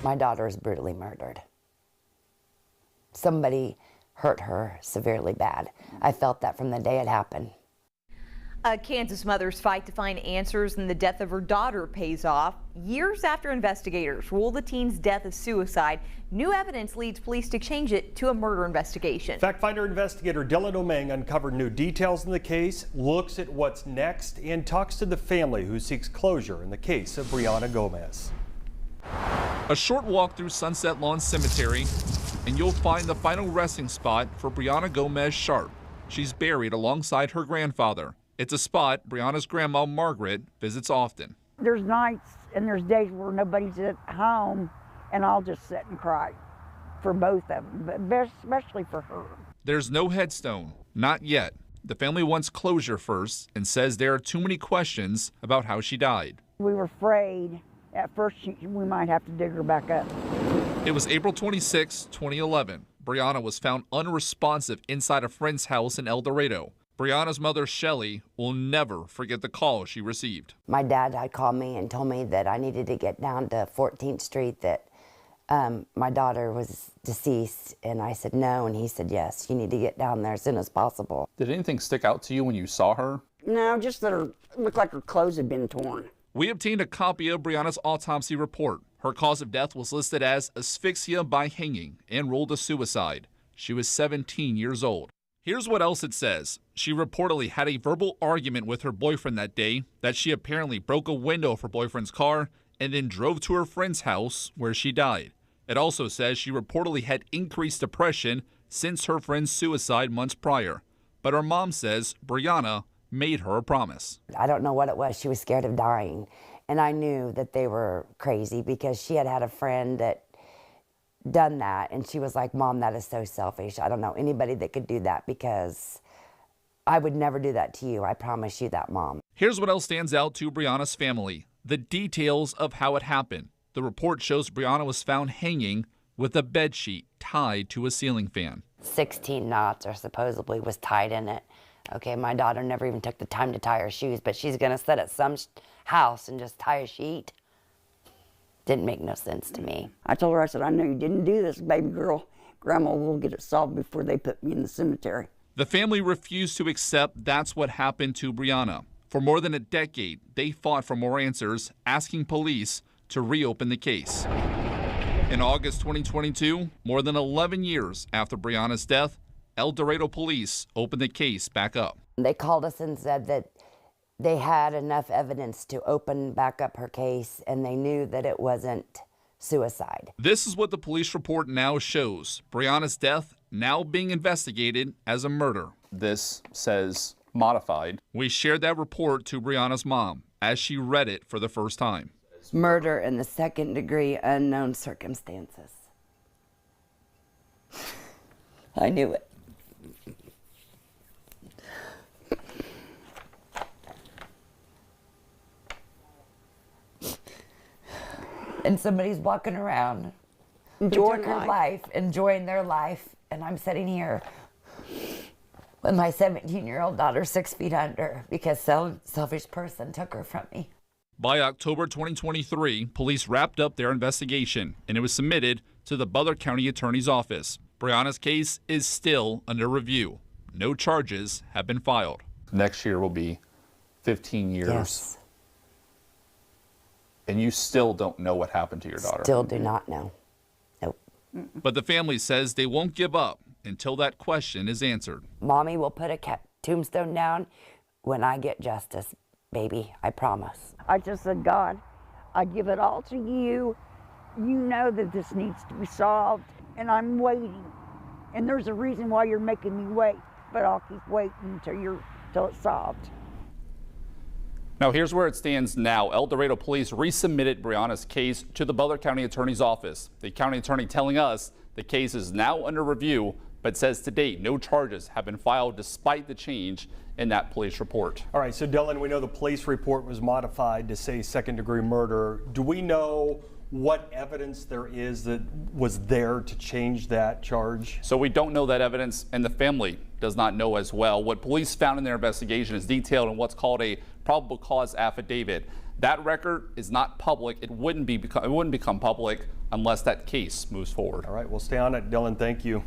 My daughter is brutally murdered. Somebody hurt her severely bad. I felt that from the day it happened. A Kansas mother's fight to find answers in the death of her daughter pays off. Years after investigators rule the teen's death a suicide, new evidence leads police to change it to a murder investigation. FactFinder investigator Dylan Omeng uncovered new details in the case, looks at what's next, and talks to the family who seeks closure in the case of Brianna Gomez. A short walk through Sunset Lawn Cemetery, and you'll find the final resting spot for Brianna Gomez Sharp. She's buried alongside her grandfather. It's a spot Brianna's grandma, Margaret, visits often. There's nights and there's days where nobody's at home, and I'll just sit and cry for both of them, but especially for her. There's no headstone, not yet. The family wants closure first and says there are too many questions about how she died. We were afraid at first we might have to dig her back up. It was April 26, 2011. Brianna was found unresponsive inside a friend's house in El Dorado. Brianna's mother, Shelly, will never forget the call she received. My dad had called me and told me that I needed to get down to 14th Street, that my daughter was deceased, and I said no, and he said yes, you need to get down there as soon as possible. Did anything stick out to you when you saw her? No, just that it looked like her clothes had been torn. We obtained a copy of Brianna's autopsy report. Her cause of death was listed as asphyxia by hanging and ruled a suicide. She was 17 years old. Here's what else it says. She reportedly had a verbal argument with her boyfriend that day, that she apparently broke a window of her boyfriend's car and then drove to her friend's house where she died. It also says she reportedly had increased depression since her friend's suicide months prior. But her mom says Brianna made her a promise. I don't know what it was. She was scared of dying. And I knew that they were crazy because she had had a friend that done that, and she was like, Mom, that is so selfish. I don't know anybody that could do that, because I would never do that to you. I promise you that, Mom. Here's what else stands out to Brianna's family: the details of how it happened. The report shows Brianna was found hanging with a bedsheet tied to a ceiling fan. 16 knots or supposedly was tied in it. Okay, my daughter never even took the time to tie her shoes, but she's gonna sit at some house and just tie a sheet. Didn't make no sense to me. I told her, I said, I know you didn't do this, baby girl. Grandma will get it solved before they put me in the cemetery. The family refused to accept that's what happened to Brianna. For more than a decade, they fought for more answers, asking police to reopen the case. In August 2022, more than 11 years after Brianna's death, El Dorado police opened the case back up. They called us and said that they had enough evidence to open back up her case, and they knew that it wasn't suicide. This is what the police report now shows. Brianna's death now being investigated as a murder. This says modified. We shared that report to Brianna's mom as she read it for the first time. Murder in the second degree, unknown circumstances. I knew it. And somebody's walking around, enjoying their life, enjoying their life, and I'm sitting here with my 17-year-old daughter 6 feet under because some selfish person took her from me. By October 2023, police wrapped up their investigation, and it was submitted to the Butler County Attorney's Office. Brianna's case is still under review. No charges have been filed. Next year will be 15 years. Yes. And you still don't know what happened to your daughter? Still do not know. Nope. But the family says they won't give up until that question is answered. Mommy will put a tombstone down when I get justice, baby. I promise. I just said, God, I give it all to you. You know that this needs to be solved, and I'm waiting. And there's a reason why you're making me wait, but I'll keep waiting till it's solved. Now here's where it stands now. El Dorado police resubmitted Brianna's case to the Butler County Attorney's Office. The county attorney telling us the case is now under review, but says to date no charges have been filed despite the change in that police report. All right, so Dylan, we know the police report was modified to say second-degree murder. Do we know what evidence there is that was there to change that charge? So we don't know that evidence, and the family does not know as well. What police found in their investigation is detailed in what's called a probable cause affidavit. That record is not public. It wouldn't become public unless that case moves forward. All right, we'll stay on it. Dylan, thank you.